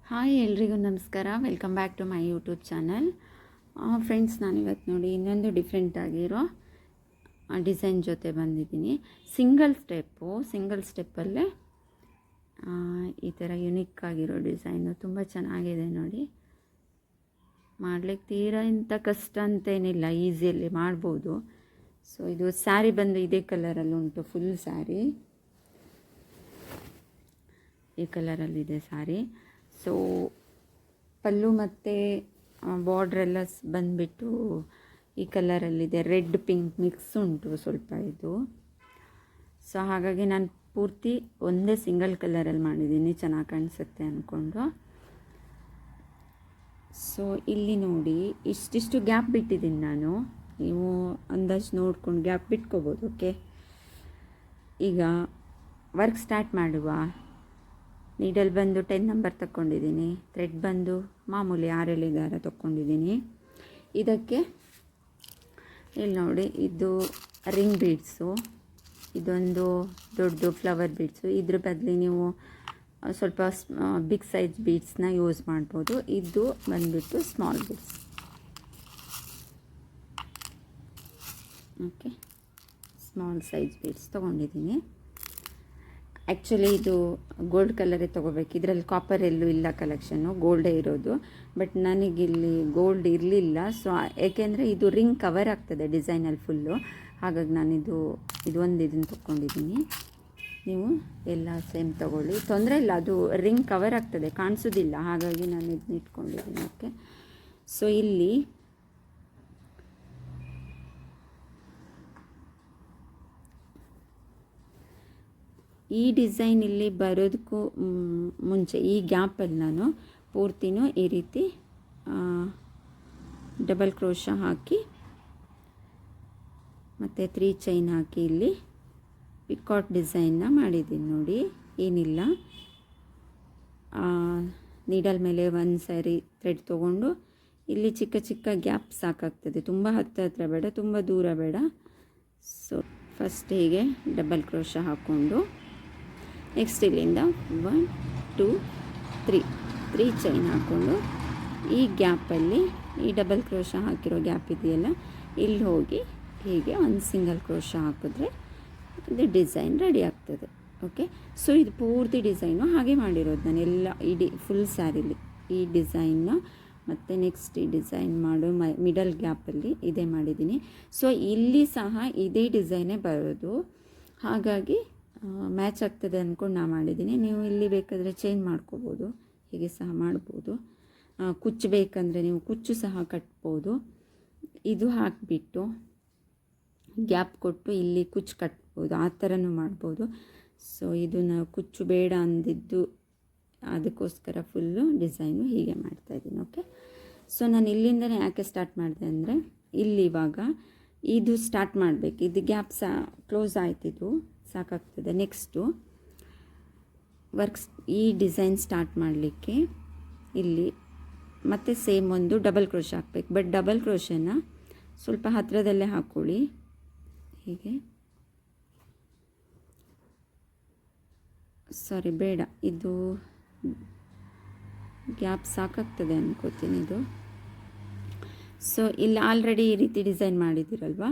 Hi ಎಲ್ರಿಗೂ ನಮಸ್ಕಾರ. Welcome back to my YouTube channel. Friends, ನಾನಿವತ್ತು ನೋಡಿ ಇನ್ನೊಂದು ಡಿಫ್ರೆಂಟ್ ಆಗಿರೋ ಡಿಸೈನ್ ಜೊತೆ ಬಂದಿದ್ದೀನಿ. ಸಿಂಗಲ್ ಸ್ಟೆಪ್ಪಲ್ಲೇ ಈ ಥರ ಯುನಿಕ್ ಆಗಿರೋ ಡಿಸೈನು ತುಂಬ ಚೆನ್ನಾಗಿದೆ ನೋಡಿ. ಮಾಡಲಿಕ್ಕೆ ತೀರಾ ಇಂಥ ಕಷ್ಟ ಅಂತೇನಿಲ್ಲ, ಈಸಿಯಲ್ಲಿ ಮಾಡ್ಬೋದು. ಸೊ ಇದು ಸ್ಯಾರಿ ಬಂದು ಇದೇ ಕಲರಲ್ಲಿ ಉಂಟು, ಫುಲ್ ಸ್ಯಾರಿ ಈ ಕಲರಲ್ಲಿದೆ ಸ್ಯಾರಿ. ಸೊ ಪಲ್ಲು ಮತ್ತು ಬಾರ್ಡ್ರೆಲ್ಲ ಬಂದುಬಿಟ್ಟು ಈ ಕಲರಲ್ಲಿದೆ, ರೆಡ್ ಪಿಂಕ್ ಮಿಕ್ಸ್ ಉಂಟು ಸ್ವಲ್ಪ ಇದು. ಸೊ ಹಾಗಾಗಿ ನಾನು ಪೂರ್ತಿ ಒಂದೇ ಸಿಂಗಲ್ ಕಲರಲ್ಲಿ ಮಾಡಿದ್ದೀನಿ, ಚೆನ್ನಾಗಿ ಕಾಣಿಸುತ್ತೆ ಅಂದ್ಕೊಂಡು. ಸೊ ಇಲ್ಲಿ ನೋಡಿ, ಇಷ್ಟಿಷ್ಟು ಗ್ಯಾಪ್ ಬಿಟ್ಟಿದ್ದೀನಿ ನಾನು, ನೀವು ಅಂದಾಜು ನೋಡ್ಕೊಂಡು ಗ್ಯಾಪ್ ಬಿಟ್ಕೋಬೋದು. ಓಕೆ, ಈಗ ವರ್ಕ್ ಸ್ಟಾರ್ಟ್ ಮಾಡುವ. ನೀಡಲ್ ಬಂದು 10 ನಂಬರ್ ತಗೊಂಡಿದ್ದೀನಿ, ಥ್ರೆಡ್ ಬಂದು ಮಾಮೂಲಿ 6 ಎಳೆ ದಾರ ತಗೊಂಡಿದ್ದೀನಿ. ಇದಕ್ಕೆ ಇಲ್ಲಿ ನೋಡಿ, ಇದು ರಿಂಗ್ ಬೀಡ್ಸು, ಇದೊಂದು ದೊಡ್ಡ ಫ್ಲವರ್ ಬೀಡ್ಸು. ಇದ್ರ ಬದಲು ನೀವು ಸ್ವಲ್ಪ ಬಿಗ್ ಸೈಜ್ ಬೀಡ್ಸ್ನ ಯೂಸ್ ಮಾಡ್ಬೋದು. ಇದು ಬಂದುಬಿಟ್ಟು small beads. Okay, small size beads ತೊಗೊಂಡಿದ್ದೀನಿ. ಆ್ಯಕ್ಚುಲಿ ಇದು ಗೋಲ್ಡ್ ಕಲರೇ ತೊಗೋಬೇಕು, ಇದರಲ್ಲಿ ಕಾಪರ್ ಎಲ್ಲೂ ಇಲ್ಲ ಕಲೆಕ್ಷನ್ನು, ಗೋಲ್ಡೇ ಇರೋದು. ಬಟ್ ನನಗಿಲ್ಲಿ ಗೋಲ್ಡ್ ಇರಲಿಲ್ಲ. ಸೊ ಏಕೆಂದರೆ ಇದು ರಿಂಗ್ ಕವರ್ ಆಗ್ತದೆ ಡಿಸೈನಲ್ಲಿ ಫುಲ್ಲು, ಹಾಗಾಗಿ ನಾನಿದು ಇದನ್ನು ತೊಗೊಂಡಿದ್ದೀನಿ. ನೀವು ಎಲ್ಲ ಸೇಮ್ ತೊಗೊಳ್ಳಿ, ತೊಂದರೆ ಇಲ್ಲ, ಅದು ರಿಂಗ್ ಕವರ್ ಆಗ್ತದೆ, ಕಾಣಿಸೋದಿಲ್ಲ, ಹಾಗಾಗಿ ನಾನು ಇದನ್ನ ಇಟ್ಕೊಂಡಿದ್ದೀನಿ. ಓಕೆ, ಸೊ ಇಲ್ಲಿ ಈ ಡಿಸೈನ್ ಇಲ್ಲಿ ಬರೋದಕ್ಕೂ ಮುಂಚೆ ಈ ಗ್ಯಾಪಲ್ಲಿ ನಾನು ಪೂರ್ತಿನೂ ಈ ರೀತಿ ಡಬಲ್ ಕ್ರೋಶ ಹಾಕಿ ಮತ್ತು 3 ಚೈನ್ ಹಾಕಿ ಇಲ್ಲಿ ಪಿಕಾಟ್ ಡಿಸೈನ್ನ ಮಾಡಿದ್ದೀನಿ ನೋಡಿ. ಏನಿಲ್ಲ, ನೀಡಲ್ ಮೇಲೆ ಒಂದು ಸಾರಿ ಥ್ರೆಡ್ ತೊಗೊಂಡು ಇಲ್ಲಿ ಚಿಕ್ಕ ಚಿಕ್ಕ ಗ್ಯಾಪ್ ಸಾಕಾಗ್ತದೆ, ತುಂಬ ಹತ್ತಿರ ಬೇಡ, ತುಂಬ ದೂರ ಬೇಡ. ಸೊ ಫಸ್ಟ್ ಹೀಗೆ ಡಬಲ್ ಕ್ರೋಶ ಹಾಕ್ಕೊಂಡು ನೆಕ್ಸ್ಟ್ ಇಲ್ಲಿಂದ 1 2 3 ಚೈನ್ ಹಾಕ್ಕೊಂಡು ಈ ಗ್ಯಾಪಲ್ಲಿ ಈ ಡಬಲ್ ಕ್ರೋಶ ಹಾಕಿರೋ ಗ್ಯಾಪ್ ಇದೆಯಲ್ಲ, ಇಲ್ಲಿ ಹೋಗಿ ಹೀಗೆ ಒಂದು ಸಿಂಗಲ್ ಕ್ರೋಶ ಹಾಕಿದ್ರೆ ಇದು ಡಿಸೈನ್ ರೆಡಿ ಆಗ್ತದೆ. ಓಕೆ, ಸೊ ಇದು ಪೂರ್ತಿ ಡಿಸೈನು ಹಾಗೆ ಮಾಡಿರೋದು ನಾನು, ಎಲ್ಲ ಇಡೀ ಫುಲ್ ಸ್ಯಾರಿಲಿ ಈ ಡಿಸೈನ್ನ ಮತ್ತು ನೆಕ್ಸ್ಟ್ ಈ ಡಿಸೈನ್ ಮಾಡೋ ಮಿಡಲ್ ಗ್ಯಾಪಲ್ಲಿ ಇದೇ ಮಾಡಿದ್ದೀನಿ. ಸೊ ಇಲ್ಲಿ ಸಹ ಇದೇ ಡಿಸೈನೇ ಬರೋದು, ಹಾಗಾಗಿ ಮ್ಯಾಚ್ ಆಗ್ತದೆ ಅಂದ್ಕೊಂಡು ನಾನು ಮಾಡಿದ್ದೀನಿ. ನೀವು ಇಲ್ಲಿ ಬೇಕಾದರೆ ಚೇಂಜ್ ಮಾಡ್ಕೋಬೋದು, ಹೀಗೆ ಸಹ ಮಾಡ್ಬೋದು. ಕುಚ್ಚು ಬೇಕಂದರೆ ನೀವು ಕುಚ್ಚು ಸಹ ಕಟ್ಬೋದು. ಇದು ಹಾಕಿಬಿಟ್ಟು ಗ್ಯಾಪ್ ಕೊಟ್ಟು ಇಲ್ಲಿ ಕುಚ್ಚು ಕಟ್ಬೋದು, ಆ ಥರನೂ ಮಾಡ್ಬೋದು. ಸೊ ಇದು ನಾವು ಕುಚ್ಚು ಬೇಡ ಅಂದಿದ್ದು, ಅದಕ್ಕೋಸ್ಕರ ಫುಲ್ಲು ಡಿಸೈನು ಹೀಗೆ ಮಾಡ್ತಾಯಿದ್ದೀನಿ. ಓಕೆ, ಸೊ ನಾನು ಇಲ್ಲಿಂದನೇ ಯಾಕೆ ಸ್ಟಾರ್ಟ್ ಮಾಡಿದೆ ಅಂದರೆ, ಇಲ್ಲಿ ಇವಾಗ ಇದು ಸ್ಟಾರ್ಟ್ ಮಾಡಬೇಕು, ಇದು ಗ್ಯಾಪ್ ಕ್ಲೋಸ್ ಆಯ್ತಿದ್ದು ಸಾಕಾಗ್ತದೆ. ನೆಕ್ಸ್ಟು ಈ ಡಿಸೈನ್ ಸ್ಟಾರ್ಟ್ ಮಾಡಲಿಕ್ಕೆ ಇಲ್ಲಿ ಮತ್ತೆ ಸೇಮ್ ಒಂದು ಡಬಲ್ ಕ್ರೋಶ ಹಾಕಬೇಕು. ಬಟ್ ಡಬಲ್ ಕ್ರೋಶನ ಸ್ವಲ್ಪ ಹತ್ತಿರದಲ್ಲೇ ಹಾಕ್ಕೊಳ್ಳಿ, ಹೀಗೆ. ಸಾರಿ, ಬೇಡ, ಇದು ಗ್ಯಾಪ್ ಸಾಕಾಗ್ತದೆ ಅನ್ಕೋತೀನಿ ಇದು. ಸೊ ಇಲ್ಲಿ ಆಲ್ರೆಡಿ ಈ ರೀತಿ ಡಿಸೈನ್ ಮಾಡಿದ್ದೀರಲ್ವ,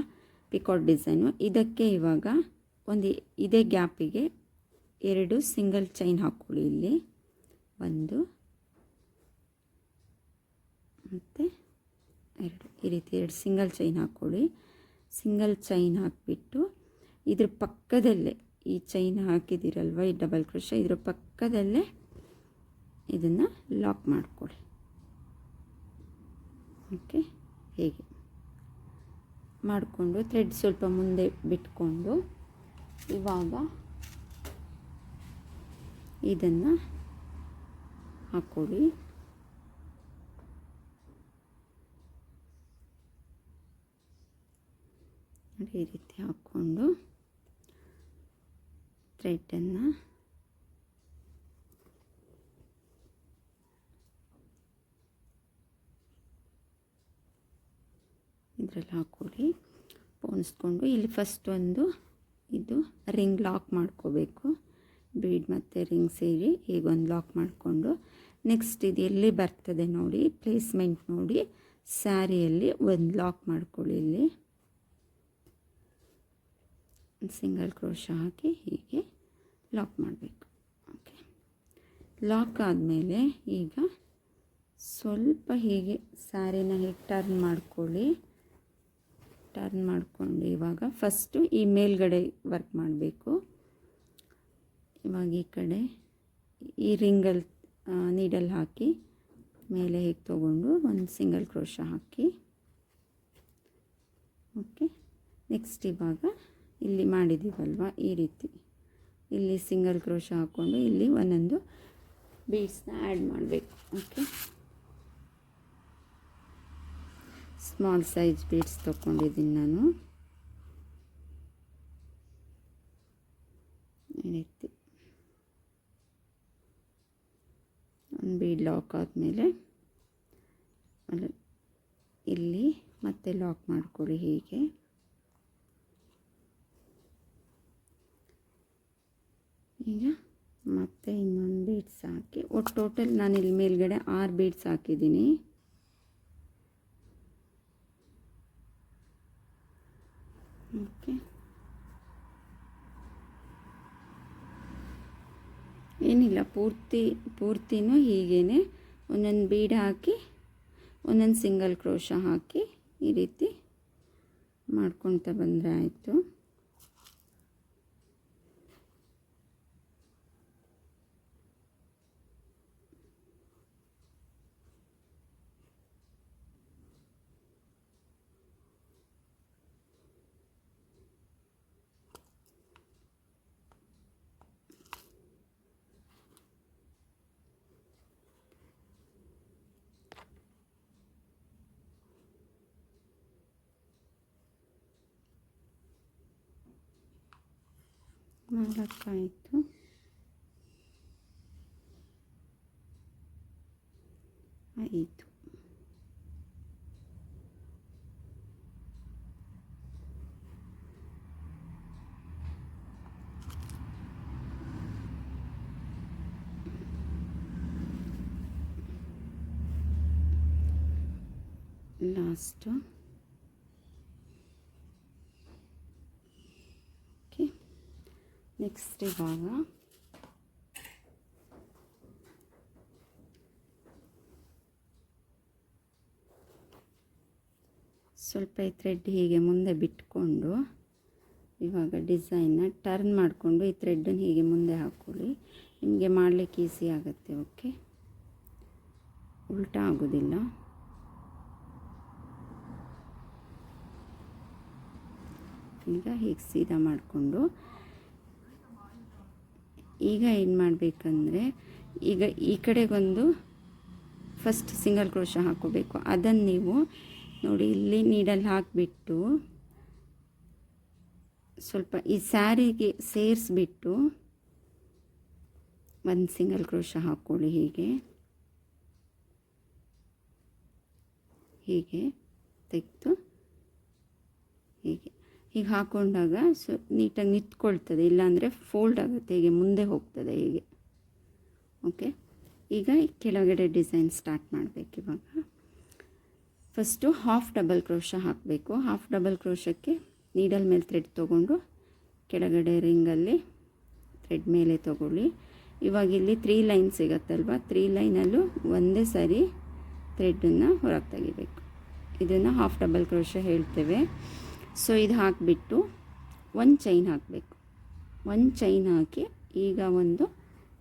ಪಿಕಾಟ್ ಡಿಸೈನು. ಇದಕ್ಕೆ ಇವಾಗ ಒಂದು ಇದೇ ಗ್ಯಾಪಿಗೆ 2 ಸಿಂಗಲ್ ಚೈನ್ ಹಾಕ್ಕೊಳ್ಳಿ, ಇಲ್ಲಿ 1 ಮತ್ತು 2, ಈ ರೀತಿ 2 ಸಿಂಗಲ್ ಚೈನ್ ಹಾಕ್ಕೊಳ್ಳಿ. ಸಿಂಗಲ್ ಚೈನ್ ಹಾಕಿಬಿಟ್ಟು ಇದ್ರ ಪಕ್ಕದಲ್ಲೇ ಈ ಚೈನ್ ಹಾಕಿದ್ದೀರಲ್ವ, ಈ ಡಬಲ್ ಕ್ರೋಶ, ಇದ್ರ ಪಕ್ಕದಲ್ಲೇ ಇದನ್ನು ಲಾಕ್ ಮಾಡ್ಕೊಳ್ಳಿ. ಓಕೆ, ಹೇಗೆ ಮಾಡಿಕೊಂಡು ಥ್ರೆಡ್ ಸ್ವಲ್ಪ ಮುಂದೆ ಬಿಟ್ಕೊಂಡು ಇವಾಗ ಇದನ್ನು ಹಾಕ್ಕೊಳ್ಳಿ. ಈ ರೀತಿ ಹಾಕ್ಕೊಂಡು ಥ್ರೆಡನ್ನು ಇದರಲ್ಲಿ ಹಾಕ್ಕೊಳ್ಳಿ, ಪೋಣಿಸ್ಕೊಂಡು ಇಲ್ಲಿ ಫಸ್ಟ್ ಒಂದು ಇದು ರಿಂಗ್ ಲಾಕ್ ಮಾಡ್ಕೋಬೇಕು. ಬೀಡ್ ಮತ್ತು ರಿಂಗ್ ಸೇರಿ ಈಗ ಒಂದು ಲಾಕ್ ಮಾಡಿಕೊಂಡು ನೆಕ್ಸ್ಟ್ ಇದು ಎಲ್ಲಿ ಬರ್ತದೆ ನೋಡಿ ಪ್ಲೇಸ್ಮೆಂಟ್ ನೋಡಿ ಸ್ಯಾರಿಯಲ್ಲಿ ಒಂದು ಲಾಕ್ ಮಾಡ್ಕೊಳ್ಳಿ. ಇಲ್ಲಿ ಸಿಂಗಲ್ ಕ್ರೋಶ ಹಾಕಿ ಹೀಗೆ ಲಾಕ್ ಮಾಡಬೇಕು. ಓಕೆ, ಲಾಕ್ ಆದಮೇಲೆ ಈಗ ಸ್ವಲ್ಪ ಹೀಗೆ ಸ್ಯಾರಿನ ಹೀಗೆ ಟರ್ನ್ ಮಾಡ್ಕೊಳ್ಳಿ. ಟರ್ನ್ ಮಾಡಿಕೊಂಡು ಇವಾಗ ಫಸ್ಟು ಈ ಮೇಲ್ಗಡೆ ವರ್ಕ್ ಮಾಡಬೇಕು. ಇವಾಗ ಈ ಕಡೆ ಈ ರಿಂಗಲ್ಲಿ ನೀಡಲ್ ಹಾಕಿ ಮೇಲೆ ಹೇಗೆ ತೊಗೊಂಡು ಒಂದು ಸಿಂಗಲ್ ಕ್ರೋಶ ಹಾಕಿ. ಓಕೆ, ನೆಕ್ಸ್ಟ್ ಇವಾಗ ಇಲ್ಲಿ ಮಾಡಿದ್ದೀವಲ್ವ ಈ ರೀತಿ ಇಲ್ಲಿ ಸಿಂಗಲ್ ಕ್ರೋಶ ಹಾಕ್ಕೊಂಡು ಇಲ್ಲಿ ಒಂದೊಂದು ಬೀಡ್ಸ್ನ ಆ್ಯಡ್ ಮಾಡಬೇಕು. ಓಕೆ, ಸ್ಮಾಲ್ ಸೈಜ್ ಬೀಡ್ಸ್ ತೊಗೊಂಡಿದ್ದೀನಿ ನಾನು. ಈ ರೀತಿ ಒಂದು ಬೀಡ್ ಲಾಕ್ ಆದಮೇಲೆ ಇಲ್ಲಿ ಮತ್ತೆ ಲಾಕ್ ಮಾಡ್ಕೊಳ್ಳಿ. ಹೀಗೆ ಈಗ ಮತ್ತೆ ಇನ್ನೊಂದು ಬೀಡ್ಸ್ ಹಾಕಿ ಟೋಟಲ್ ನಾನು ಇಲ್ಲಿ ಮೇಲ್ಗಡೆ 6 ಬೀಡ್ಸ್ ಹಾಕಿದ್ದೀನಿ. ಓಕೆ, ಏನಿಲ್ಲ ಪೂರ್ತಿನೂ ಹೀಗೇ ಒಂದೊಂದು ಬೀಡ್ ಹಾಕಿ ಒಂದೊಂದು ಸಿಂಗಲ್ ಕ್ರೋಶ ಹಾಕಿ ಈ ರೀತಿ ಮಾಡ್ಕೊಳ್ತಾ ಬಂದರೆ ಆಯಿತು. ನಾಲ್ಕಾಯಿತು. ಐದು. ಲಾಸ್ಟು. ಓಕೆ, ನೆಕ್ಸ್ಟ್ ಇವಾಗ ಸ್ವಲ್ಪ ಈ ಥ್ರೆಡ್ ಹೀಗೆ ಮುಂದೆ ಬಿಟ್ಕೊಂಡು ಇವಾಗ ಡಿಸೈನ್ನ ಟರ್ನ್ ಮಾಡಿಕೊಂಡು ಈ ಥ್ರೆಡ್ಡನ್ನು ಹೀಗೆ ಮುಂದೆ ಹಾಕ್ಕೊಳ್ಳಿ. ನಿಮಗೆ ಮಾಡಲಿಕ್ಕೆ ಈಸಿ ಆಗುತ್ತೆ. ಓಕೆ, ಉಲ್ಟಾ ಆಗೋದಿಲ್ಲ. ಈಗ ಹೀಗೆ ಸೀದಾ ಮಾಡಿಕೊಂಡು ಈಗ ಏನು ಮಾಡಬೇಕಂದ್ರೆ ಈಗ ಈ ಕಡೆಗೊಂದು ಫಸ್ಟ್ ಸಿಂಗಲ್ ಕ್ರೋಶ ಹಾಕೋಬೇಕು. ಅದನ್ನು ನೀವು ನೋಡಿ ಇಲ್ಲಿ ನೀಡಲ್ಲಿ ಹಾಕಿಬಿಟ್ಟು ಸ್ವಲ್ಪ ಈ ಸ್ಯಾರಿಗೆ ಸೇರಿಸ್ಬಿಟ್ಟು ಒಂದು ಸಿಂಗಲ್ ಕ್ರೋಶ ಹಾಕ್ಕೊಳ್ಳಿ. ಹೀಗೆ ತೆಗೆದು ಹೀಗೆ ಹಾಕ್ಕೊಂಡಾಗ ನೀಟಾಗಿ ನಿಂತ್ಕೊಳ್ತದೆ, ಇಲ್ಲಾಂದರೆ ಫೋಲ್ಡ್ ಆಗುತ್ತೆ, ಹೀಗೆ ಮುಂದೆ ಹೋಗ್ತದೆ ಹೀಗೆ. ಓಕೆ, ಈಗ ಕೆಳಗಡೆ ಡಿಸೈನ್ ಸ್ಟಾರ್ಟ್ ಮಾಡಬೇಕು. ಇವಾಗ ಫಸ್ಟು ಹಾಫ್ ಡಬಲ್ ಕ್ರೋಶ ಹಾಕಬೇಕು. ಹಾಫ್ ಡಬಲ್ ಕ್ರೋಶಕ್ಕೆ ನೀಡಲ್ ಮೇಲೆ ಥ್ರೆಡ್ ತೊಗೊಂಡು ಕೆಳಗಡೆ ರಿಂಗಲ್ಲಿ ಥ್ರೆಡ್ ಮೇಲೆ ತೊಗೊಳ್ಳಿ. ಇವಾಗ ಇಲ್ಲಿ 3 ಲೈನ್ ಸಿಗುತ್ತಲ್ವ, 3 ಲೈನಲ್ಲೂ ಒಂದೇ ಸಾರಿ ಥ್ರೆಡನ್ನು ಹೊರಗೆ ತೆಗಿಬೇಕು. ಇದನ್ನು ಹಾಫ್ ಡಬಲ್ ಕ್ರೋಶ ಹೇಳ್ತೇವೆ. ಸೊ ಇದು ಹಾಕಿಬಿಟ್ಟು ಒಂದು ಚೈನ್ ಹಾಕಬೇಕು. ಒಂದು ಚೈನ್ ಹಾಕಿ ಈಗ ಒಂದು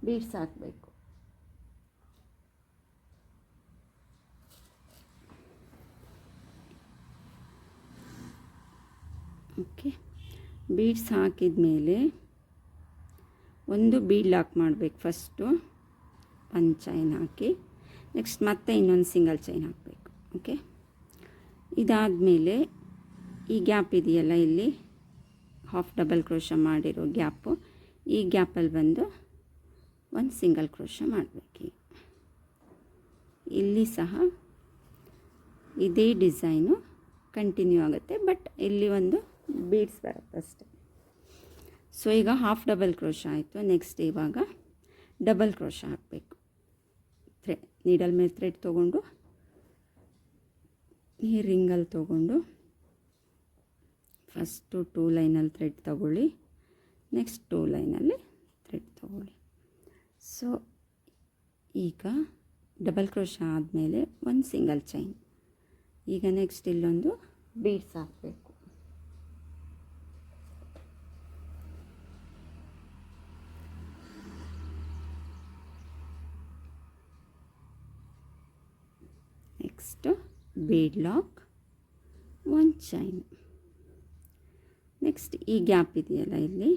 ಬೀಡ್ಸ್ ಹಾಕಬೇಕು. ಓಕೆ, ಬೀಡ್ಸ್ ಹಾಕಿದ ಮೇಲೆ ಒಂದು ಬೀಡ್ ಲಾಕ್ ಮಾಡಬೇಕು. ಫಸ್ಟು ಒಂದು ಚೈನ್ ಹಾಕಿ ನೆಕ್ಸ್ಟ್ ಮತ್ತೆ ಇನ್ನೊಂದು ಸಿಂಗಲ್ ಚೈನ್ ಹಾಕಬೇಕು. ಓಕೆ, ಇದಾದಮೇಲೆ ಈ ಗ್ಯಾಪ್ ಇದೆಯಲ್ಲ, ಇಲ್ಲಿ ಹಾಫ್ ಡಬಲ್ ಕ್ರೋಶ ಮಾಡಿರೋ ಗ್ಯಾಪು, ಈ ಗ್ಯಾಪಲ್ಲಿ ಬಂದು ಒಂದು ಸಿಂಗಲ್ ಕ್ರೋಶ ಮಾಡಬೇಕು. ಇಲ್ಲಿ ಸಹ ಇದೇ ಡಿಸೈನು ಕಂಟಿನ್ಯೂ ಆಗುತ್ತೆ, ಬಟ್ ಇಲ್ಲಿ ಒಂದು ಬೀಡ್ಸ್ ಬರುತ್ತೆ ಅಷ್ಟೆ. ಸೊ ಈಗ ಹಾಫ್ ಡಬಲ್ ಕ್ರೋಶ ಆಯಿತು. ನೆಕ್ಸ್ಟ್ ಇವಾಗ ಡಬಲ್ ಕ್ರೋಶ ಹಾಕಬೇಕು. ನೀಡಲ್ ಮೇಲೆ ಥ್ರೆಡ್ ತೊಗೊಂಡು ಈ ರಿಂಗಲ್ಲಿ ತೊಗೊಂಡು ಫಸ್ಟು 2 ಲೈನಲ್ಲಿ ಥ್ರೆಡ್ ತಗೊಳ್ಳಿ, ನೆಕ್ಸ್ಟ್ 2 ಲೈನಲ್ಲಿ ಥ್ರೆಡ್ ತಗೊಳ್ಳಿ. ಸೊ ಈಗ ಡಬಲ್ ಕ್ರೋಶ ಆದಮೇಲೆ ಒಂದು ಸಿಂಗಲ್ ಚೈನ್. ಈಗ ನೆಕ್ಸ್ಟ್ ಇಲ್ಲೊಂದು ಬೀಡ್ಸ್ ಹಾಕಬೇಕು. ನೆಕ್ಸ್ಟ್ ಬೀಡ್ ಲಾಕ್, ಒಂದು ಚೈನ್. ನೆಕ್ಸ್ಟ್ ಈ ಗ್ಯಾಪ್ ಇದೆಯಲ್ಲ ಇಲ್ಲಿ,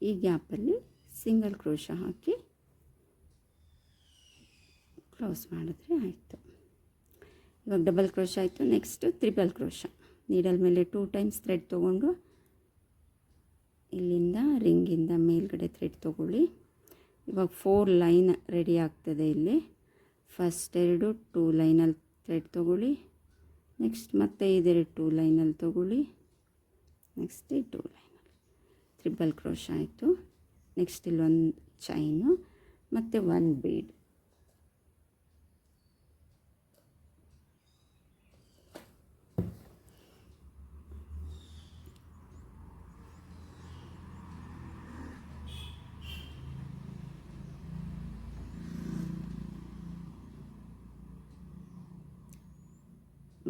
ಈ ಗ್ಯಾಪಲ್ಲಿ ಸಿಂಗಲ್ ಕ್ರೋಶ ಹಾಕಿ ಕ್ಲೋಸ್ ಮಾಡಿದ್ರೆ ಆಯಿತು. ಇವಾಗ ಡಬಲ್ ಕ್ರೋಶ ಆಯಿತು. Next triple crochet. ನೀಡಲ್ ಮೇಲೆ 2 ಟೈಮ್ಸ್ ಥ್ರೆಡ್ ತೊಗೊಂಡು ಇಲ್ಲಿಂದ ರಿಂಗಿಂದ ಮೇಲ್ಗಡೆ ಥ್ರೆಡ್ ತೊಗೊಳ್ಳಿ. ಇವಾಗ 4 ಲೈನ್ ರೆಡಿ ಆಗ್ತದೆ. ಇಲ್ಲಿ ಫಸ್ಟ್ 2 ಲೈನಲ್ಲಿ ಥ್ರೆಡ್ ತೊಗೊಳ್ಳಿ, ನೆಕ್ಸ್ಟ್ ಮತ್ತೆ ಇದೆರಡು 2 ಲೈನಲ್ಲಿ ತೊಗೊಳ್ಳಿ, ನೆಕ್ಸ್ಟ್ 2 ಲೈನಲ್ಲಿ ತ್ರಿಬಲ್ ಕ್ರೋಶ ಆಯಿತು. ನೆಕ್ಸ್ಟ್ ಇಲ್ಲೊಂದು ಚೈನು ಮತ್ತು 1 ಬೀಡ್.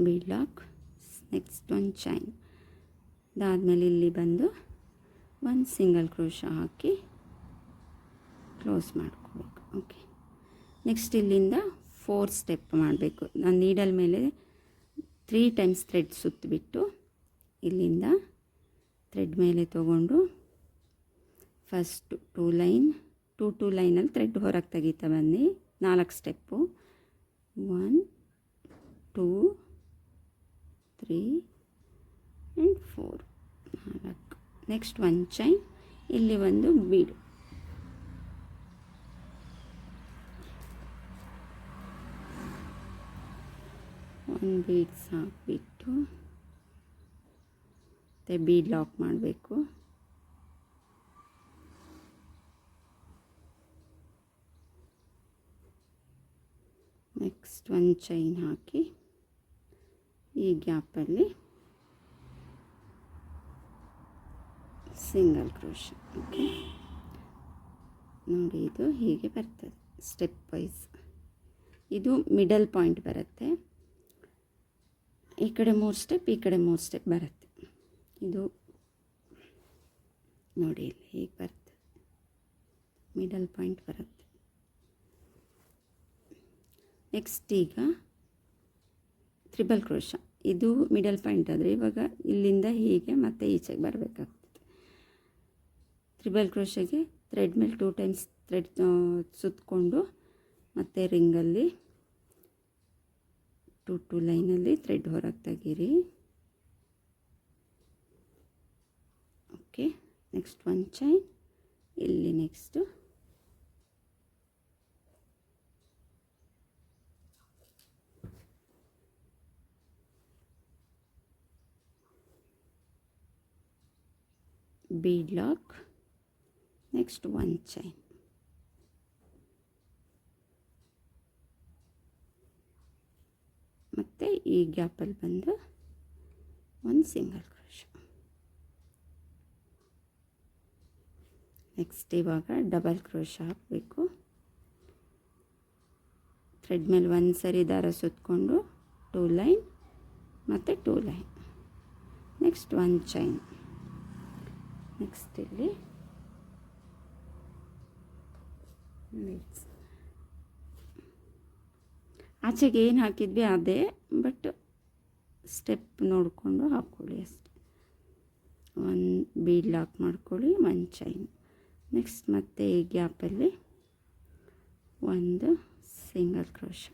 ಬೀಡ್ ಲಾಕ್, ನೆಕ್ಸ್ಟ್ ಒಂದು ಚೈನ್. ಅದಾದಮೇಲೆ ಇಲ್ಲಿ ಬಂದು ಒಂದು ಸಿಂಗಲ್ ಕ್ರೋಶ ಹಾಕಿ ಕ್ಲೋಸ್ ಮಾಡ್ಕೋಬೇಕು. ಓಕೆ, ನೆಕ್ಸ್ಟ್ ಇಲ್ಲಿಂದ 4 ಸ್ಟೆಪ್ ಮಾಡಬೇಕು. ನಾನು ನೀಡಲ್ ಮೇಲೆ 3 ಟೈಮ್ಸ್ ಥ್ರೆಡ್ ಸುತ್ತಿಬಿಟ್ಟು ಇಲ್ಲಿಂದ ಥ್ರೆಡ್ ಮೇಲೆ ತೊಗೊಂಡು ಫಸ್ಟ್ 2 ಲೈನ್ 2 ಲೈನಲ್ಲಿ ಥ್ರೆಡ್ ಹೊರಗೆ ತೆಗಿತಾ ಬನ್ನಿ. 4 ಸ್ಟೆಪ್ಪು. 1 2 3 ಆ್ಯಂಡ್ 4, 4. ನೆಕ್ಸ್ಟ್ ಒಂದು ಚೈನ್, ಇಲ್ಲಿ ಒಂದು ಬೀಡ್. ಒಂದು ಬೀಡ್ಸ್ ಹಾಕಿಬಿಟ್ಟು ಮತ್ತು ಬೀಡ್ ಲಾಕ್ ಮಾಡಬೇಕು. ನೆಕ್ಸ್ಟ್ ಒಂದು ಚೈನ್ ಹಾಕಿ ಈ ಗ್ಯಾಪಲ್ಲಿ ಸಿಂಗಲ್ ಕ್ರೋಶ. ಓಕೆ, ನೋಡಿ ಇದು ಹೀಗೆ ಬರ್ತದೆ ಸ್ಟೆಪ್ ವೈಸ್. ಇದು ಮಿಡಲ್ ಪಾಯಿಂಟ್ ಬರುತ್ತೆ. ಈ ಕಡೆ 3 ಸ್ಟೆಪ್, ಈ ಕಡೆ 3 ಸ್ಟೆಪ್ ಬರುತ್ತೆ. ಇದು ನೋಡಿ ಇಲ್ಲಿ ಹೀಗೆ ಬರ್ತದೆ, ಮಿಡಲ್ ಪಾಯಿಂಟ್ ಬರುತ್ತೆ. ನೆಕ್ಸ್ಟ್ ಈಗ ತ್ರಿಬಲ್ ಕ್ರೋಶ. ಇದು ಮಿಡಲ್ ಪಾಯಿಂಟ್ ಆದರೆ ಇವಾಗ ಇಲ್ಲಿಂದ ಹೀಗೆ ಮತ್ತೆ ಈಚೆಗೆ ಬರಬೇಕಾಗ್ತದೆ. ತ್ರಿಬಲ್ ಕ್ರೋಶಗೆ ಥ್ರೆಡ್ ಮೇಲೆ 2 ಟೈಮ್ಸ್ ಥ್ರೆಡ್ ಸುತ್ತಕೊಂಡು ಮತ್ತು ರಿಂಗಲ್ಲಿ 2 ಲೈನಲ್ಲಿ ಥ್ರೆಡ್ ಹೊರಗೆ ತೆಗೀರಿ. ಓಕೆ, ನೆಕ್ಸ್ಟ್ ಒಂದು ಚೈನ್, ಇಲ್ಲಿ next bead lock, next one chain. ಮತ್ತೆ ಈ ಗ್ಯಾಪಲ್ಲಿ ಬಂದು ಒಂದು ಸಿಂಗಲ್ ಕ್ರೋಶೆ. ನೆಕ್ಸ್ಟ್ ಇವಾಗ ಡಬಲ್ ಕ್ರೋಶ ಹಾಕಬೇಕು. ಥ್ರೆಡ್ ಮೇಲೆ ಒಂದು ಸರಿ ದಾರ ಸುತ್ತಕೊಂಡು 2 ಲೈನ್ ಮತ್ತು 2 ಲೈನ್, ನೆಕ್ಸ್ಟ್ ಒಂದು ಚೈನ್. ನೆಕ್ಸ್ಟ್ ಇಲ್ಲಿ ಆಚೆಗೆ ಏನು ಹಾಕಿದ್ವಿ ಅದೇ, ಬಟ್ ಸ್ಟೆಪ್ ನೋಡಿಕೊಂಡು ಹಾಕ್ಕೊಳ್ಳಿ ಅಷ್ಟೆ. ಒಂದು ಬೀಡ್ ಲಾಕ್ ಮಾಡ್ಕೊಳ್ಳಿ, ಒಂದು ಚೈನ್. ನೆಕ್ಸ್ಟ್ ಮತ್ತೆ ಈ ಗ್ಯಾಪಲ್ಲಿ ಒಂದು ಸಿಂಗಲ್ ಕ್ರೋಶ.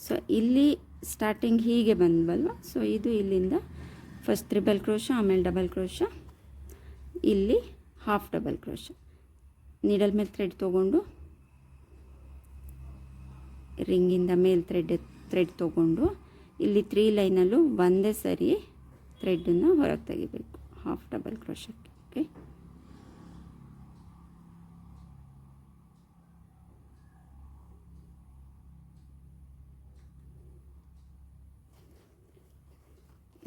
ಸೊ ಇಲ್ಲಿ ಸ್ಟಾರ್ಟಿಂಗ್ ಹೀಗೆ ಬಂದ್ವಲ್ವ, ಸೊ ಇದು ಇಲ್ಲಿಂದ ಫಸ್ಟ್ ತ್ರಿಬಲ್ ಕ್ರೋಶ, ಆಮೇಲೆ ಡಬಲ್ ಕ್ರೋಶ, ಇಲ್ಲಿ ಹಾಫ್ ಡಬಲ್ ಕ್ರೋಶ. ನೀಡಲ್ ಮೇಲೆ ಥ್ರೆಡ್ ತೊಗೊಂಡು ರಿಂಗಿಂದ ಮೇಲೆ ಥ್ರೆಡ್ ತೊಗೊಂಡು ಇಲ್ಲಿ 3 ಲೈನಲ್ಲೂ ಒಂದೇ ಸರಿ ಥ್ರೆಡ್ಡನ್ನು ಹೊರಗೆ ತೆಗಿಬೇಕು, ಹಾಫ್ ಡಬಲ್ ಕ್ರೋಶಕ್ಕೆ. ಓಕೆ,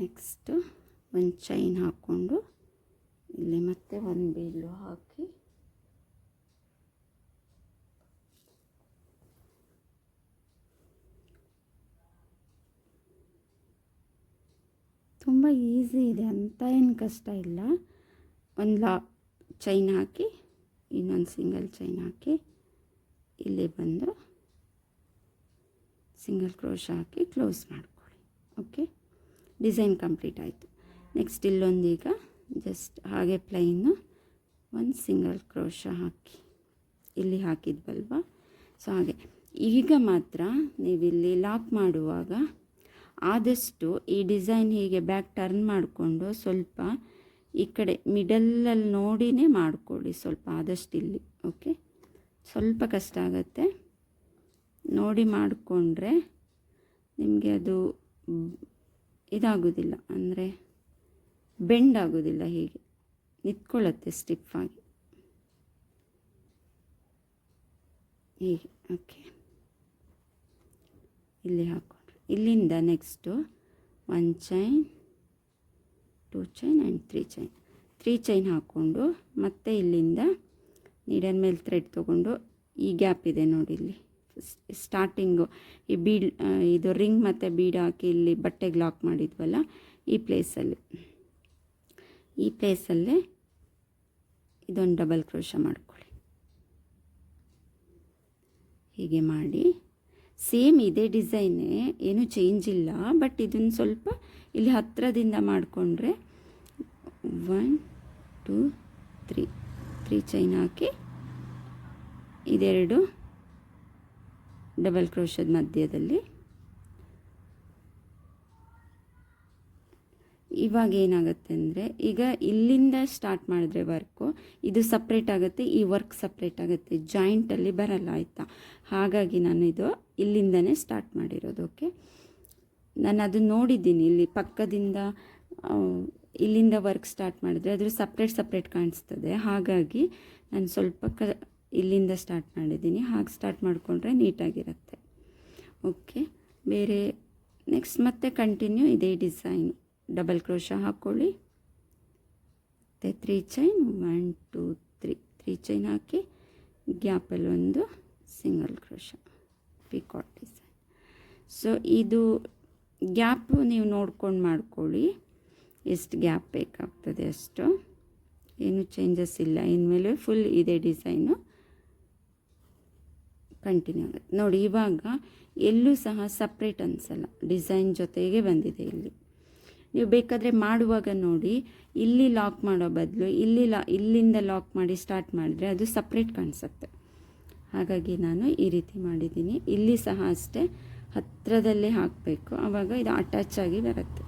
ನೆಕ್ಸ್ಟು ಒಂದು ಚೈನ್ ಹಾಕ್ಕೊಂಡು ಇಲ್ಲಿ ಮತ್ತೆ ಒಂದು ಬೀಲು ಹಾಕಿ ತುಂಬ ಈಸಿ ಇದೆ, ಅಂತ ಏನು ಕಷ್ಟ ಇಲ್ಲ. ಒಂದು ಚೈನ್ ಹಾಕಿ ಇನ್ನೊಂದು ಸಿಂಗಲ್ ಚೈನ್ ಹಾಕಿ ಇಲ್ಲಿ ಬಂದು ಸಿಂಗಲ್ ಕ್ರೋಶ ಹಾಕಿ ಕ್ಲೋಸ್ ಮಾಡ್ಕೊಳ್ಳಿ. ಓಕೆ, ಡಿಸೈನ್ ಕಂಪ್ಲೀಟ್ ಆಯಿತು. ನೆಕ್ಸ್ಟ್ ಇಲ್ಲೊಂದೀಗ ಜಸ್ಟ್ ಹಾಗೆ ಪ್ಲೈನು ಒಂದು ಸಿಂಗಲ್ ಕ್ರೋಶ ಹಾಕಿ ಇಲ್ಲಿ ಹಾಕಿದ್ವಲ್ವ, ಸೊ ಹಾಗೆ. ಈಗ ಮಾತ್ರ ನೀವಿಲ್ಲಿ ಲಾಕ್ ಮಾಡುವಾಗ ಆದಷ್ಟು ಈ ಡಿಸೈನ್ ಹೀಗೆ ಬ್ಯಾಕ್ ಟರ್ನ್ ಮಾಡಿಕೊಂಡು ಸ್ವಲ್ಪ ಈ ಕಡೆ ಮಿಡಲಲ್ಲಿ ನೋಡಿನೇ ಮಾಡಿಕೊಳ್ಳಿ, ಸ್ವಲ್ಪ ಆದಷ್ಟು ಇಲ್ಲಿ. ಓಕೆ, ಸ್ವಲ್ಪ ಕಷ್ಟ ಆಗುತ್ತೆ, ನೋಡಿ ಮಾಡಿಕೊಂಡ್ರೆ ನಿಮಗೆ ಅದು ಇದಾಗೋದಿಲ್ಲ, ಅಂದರೆ ಬೆಂಡ್ ಆಗೋದಿಲ್ಲ, ಹೀಗೆ ನಿಂತ್ಕೊಳ್ಳುತ್ತೆ ಸ್ಟಿಫಾಗಿ ಹೀಗೆ. ಓಕೆ, ಇಲ್ಲಿ ಹಾಕ್ಕೊಂಡ್ರೆ ಇಲ್ಲಿಂದ next 1 chain, 2 chain and 3 chain ಹಾಕ್ಕೊಂಡು ಮತ್ತೆ ಇಲ್ಲಿಂದ ನೀಡಲ್ ಮೇಲೆ ಥ್ರೆಡ್ ತೊಗೊಂಡು ಈ ಗ್ಯಾಪ್ ಇದೆ ನೋಡಿ, ಇಲ್ಲಿ ಸ್ಟಾರ್ಟಿಂಗು ಈ ಬೀಡ್ ಇದು ರಿಂಗ್ ಮತ್ತು ಬೀಡ್ ಹಾಕಿ ಇಲ್ಲಿ ಬಟ್ಟೆಗೆ ಲಾಕ್ ಮಾಡಿದ್ವಲ್ಲ, ಈ ಪ್ಲೇಸಲ್ಲೇ ಇದೊಂದು ಡಬಲ್ ಕ್ರೋಶ ಮಾಡ್ಕೊಳ್ಳಿ. ಹೀಗೆ ಮಾಡಿ ಸೇಮ್ ಇದೇ ಡಿಸೈನೇ, ಏನೂ ಚೇಂಜ್ ಇಲ್ಲ, ಬಟ್ ಇದನ್ನು ಸ್ವಲ್ಪ ಇಲ್ಲಿ ಹತ್ತಿರದಿಂದ ಮಾಡಿಕೊಂಡ್ರೆ 1 2 3 ಚೈನ್ ಹಾಕಿ ಇದೆರಡು ಡಬಲ್ ಕ್ರೋಶದ ಮಧ್ಯದಲ್ಲಿ. ಇವಾಗ ಏನಾಗುತ್ತೆ ಅಂದರೆ, ಈಗ ಇಲ್ಲಿಂದ ಸ್ಟಾರ್ಟ್ ಮಾಡಿದ್ರೆ ವರ್ಕು ಇದು ಸಪ್ರೇಟ್ ಆಗುತ್ತೆ, ಈ ವರ್ಕ್ ಸಪ್ರೇಟ್ ಆಗುತ್ತೆ, ಜಾಯಿಂಟಲ್ಲಿ ಬರಲ್ಲ, ಆಯಿತಾ? ಹಾಗಾಗಿ ನಾನು ಇದು ಇಲ್ಲಿಂದನೇ ಸ್ಟಾರ್ಟ್ ಮಾಡಿರೋದು. ಓಕೆ, ನಾನು ಅದನ್ನು ನೋಡಿದ್ದೀನಿ, ಇಲ್ಲಿ ಪಕ್ಕದಿಂದ ಇಲ್ಲಿಂದ ವರ್ಕ್ ಸ್ಟಾರ್ಟ್ ಮಾಡಿದ್ರೆ ಅದ್ರ ಸಪ್ರೇಟ್ ಕಾಣಿಸ್ತದೆ, ಹಾಗಾಗಿ ನಾನು ಸ್ವಲ್ಪ ಇಲ್ಲಿಂದ ಸ್ಟಾರ್ಟ್ ಮಾಡಿದ್ದೀನಿ. ಹಾಗೆ ಸ್ಟಾರ್ಟ್ ಮಾಡಿಕೊಂಡ್ರೆ ನೀಟಾಗಿರುತ್ತೆ. ಓಕೆ, ಬೇರೆ ನೆಕ್ಸ್ಟ್ ಮತ್ತೆ ಕಂಟಿನ್ಯೂ ಇದೇ ಡಿಸೈನು, ಡಬಲ್ ಕ್ರೋಶ ಹಾಕ್ಕೊಳ್ಳಿ, ಮತ್ತು 3 ಚೈನ್ 1 2 3 ಚೈನ್ ಹಾಕಿ ಗ್ಯಾಪಲ್ಲಿ ಒಂದು single crochet, picot design. So ಇದು ಗ್ಯಾಪು ನೀವು ನೋಡ್ಕೊಂಡು ಮಾಡ್ಕೊಳ್ಳಿ, ಎಷ್ಟು ಗ್ಯಾಪ್ ಬೇಕಾಗ್ತದೆ ಅಷ್ಟು, ಏನು ಚೇಂಜಸ್ ಇಲ್ಲ. ಇನ್ಮೇಲೆ ಫುಲ್ ಇದೇ ಡಿಸೈನು ಕಂಟಿನ್ಯೂ ಆಗುತ್ತೆ ನೋಡಿ. ಇವಾಗ ಎಲ್ಲೂ ಸಹ ಸಪ್ರೇಟ್ ಅನಿಸಲ್ಲ, ಡಿಸೈನ್ ಜೊತೆಗೆ ಬಂದಿದೆ. ಇಲ್ಲಿ ನೀವು ಬೇಕಾದರೆ ಮಾಡುವಾಗ ನೋಡಿ, ಇಲ್ಲಿ ಲಾಕ್ ಮಾಡೋ ಬದಲು ಇಲ್ಲಿಂದ ಲಾಕ್ ಮಾಡಿ ಸ್ಟಾರ್ಟ್ ಮಾಡಿದ್ರೆ ಅದು ಸಪ್ರೇಟ್ ಕಾಣಿಸುತ್ತೆ. ಹಾಗಾಗಿ ನಾನು ಈ ರೀತಿ ಮಾಡಿದ್ದೀನಿ. ಇಲ್ಲಿ ಸಹ ಅಷ್ಟೇ, ಹತ್ತಿರದಲ್ಲೇ ಹಾಕಬೇಕು, ಆವಾಗ ಇದು ಅಟ್ಯಾಚ್ ಆಗಿ ಬರುತ್ತೆ,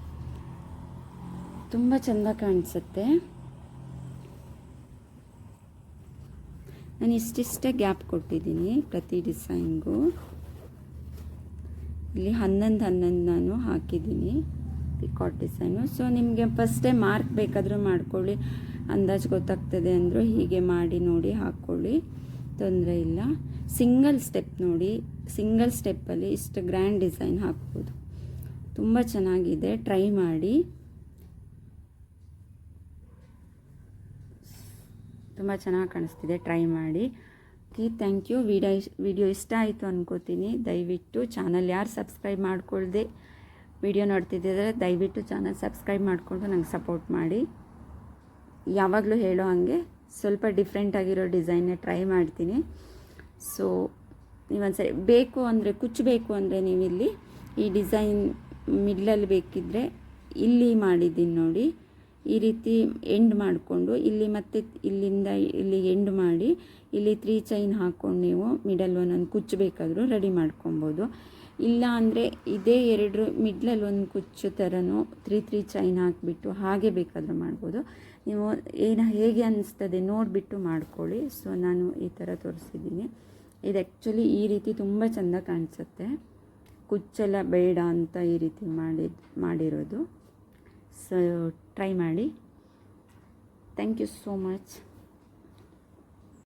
ತುಂಬ ಚೆಂದ ಕಾಣಿಸುತ್ತೆ. ನಾನು ಇಷ್ಟಿಷ್ಟೇ ಗ್ಯಾಪ್ ಕೊಟ್ಟಿದ್ದೀನಿ ಪ್ರತಿ ಡಿಸೈನ್ಗೂ. ಇಲ್ಲಿ 11 ನಾನು ಹಾಕಿದ್ದೀನಿ ಪಿಕಾಟ್ ಡಿಸೈನು. ಸೊ ನಿಮಗೆ ಫಸ್ಟೇ ಮಾರ್ಕ್ ಬೇಕಾದರೂ ಮಾಡ್ಕೊಳ್ಳಿ, ಅಂದಾಜು ಗೊತ್ತಾಗ್ತದೆ ಅಂದರೂ ಹೀಗೆ ಮಾಡಿ ನೋಡಿ ಹಾಕ್ಕೊಳ್ಳಿ, ತೊಂದರೆ ಇಲ್ಲ. ಸಿಂಗಲ್ ಸ್ಟೆಪ್ ನೋಡಿ, ಸಿಂಗಲ್ ಸ್ಟೆಪ್ಪಲ್ಲಿ ಇಷ್ಟು ಗ್ರ್ಯಾಂಡ್ ಡಿಸೈನ್ ಹಾಕ್ಬೋದು, ತುಂಬ ಚೆನ್ನಾಗಿದೆ, ಟ್ರೈ ಮಾಡಿ. ತುಂಬ ಚೆನ್ನಾಗಿ ಕಾಣಿಸ್ತಿದೆ, ಟ್ರೈ ಮಾಡಿ. Okay, thank you. ವಿಡಿಯೋ ಇಷ್ಟ ಆಯಿತು ಅನ್ಕೋತೀನಿ. ದಯವಿಟ್ಟು ಚಾನಲ್ ಯಾರು ಸಬ್ಸ್ಕ್ರೈಬ್ ಮಾಡ್ಕೊಳ್ದೆ ವಿಡಿಯೋ ನೋಡ್ತಿದ್ದರೆ ದಯವಿಟ್ಟು ಚಾನಲ್ ಸಬ್ಸ್ಕ್ರೈಬ್ ಮಾಡಿಕೊಂಡು ನಂಗೆ ಸಪೋರ್ಟ್ ಮಾಡಿ. ಯಾವಾಗಲೂ ಹೇಳೋ ಹಾಗೆ ಸ್ವಲ್ಪ ಡಿಫ್ರೆಂಟಾಗಿರೋ ಡಿಸೈನ್ನೇ ಟ್ರೈ ಮಾಡ್ತೀನಿ. ಸೊ ನೀವೊಂದ್ಸರಿ ಬೇಕು ಅಂದರೆ ಕುಚ್ಚಬೇಕು ಅಂದರೆ ನೀವಿಲ್ಲಿ ಈ ಡಿಸೈನ್ ಮಿಡ್ಲಲ್ಲಿ ಬೇಕಿದ್ದರೆ ಇಲ್ಲಿ ಮಾಡಿದ್ದೀನಿ ನೋಡಿ, ಈ ರೀತಿ ಎಂಡ್ ಮಾಡಿಕೊಂಡು ಇಲ್ಲಿ ಮತ್ತೆ ಇಲ್ಲಿಂದ ಇಲ್ಲಿ ಎಂಡ್ ಮಾಡಿ ಇಲ್ಲಿ 3 ಚೈನ್ ಹಾಕ್ಕೊಂಡು ನೀವು ಮಿಡಲ್ ಒಂದೊಂದು ಕುಚ್ಚು ಬೇಕಾದರೂ ರೆಡಿ ಮಾಡ್ಕೊಬೋದು. ಇಲ್ಲ ಅಂದರೆ ಇದೇ ಎರಡು ಮಿಡ್ಲಲ್ಲಿ ಒಂದು ಕುಚ್ಚು ಥರನೂ 3 ಚೈನ್ ಹಾಕಿಬಿಟ್ಟು ಹಾಗೆ ಬೇಕಾದರೂ ಮಾಡ್ಬೋದು. ನೀವು ಹೇಗೆ ಅನ್ನಿಸ್ತದೆ ನೋಡಿಬಿಟ್ಟು ಮಾಡ್ಕೊಳ್ಳಿ. ಸೊ ನಾನು ಈ ಥರ ತೋರಿಸಿದ್ದೀನಿ. ಇದು ಆ್ಯಕ್ಚುಲಿ ಈ ರೀತಿ ತುಂಬ ಚೆಂದ ಕಾಣಿಸುತ್ತೆ. ಕುಚ್ಚೆಲ್ಲ ಬೇಡ ಅಂತ ಈ ರೀತಿ ಮಾಡಿರೋದು. ಸೊ ಟ್ರೈ ಮಾಡಿ. Thank you so much.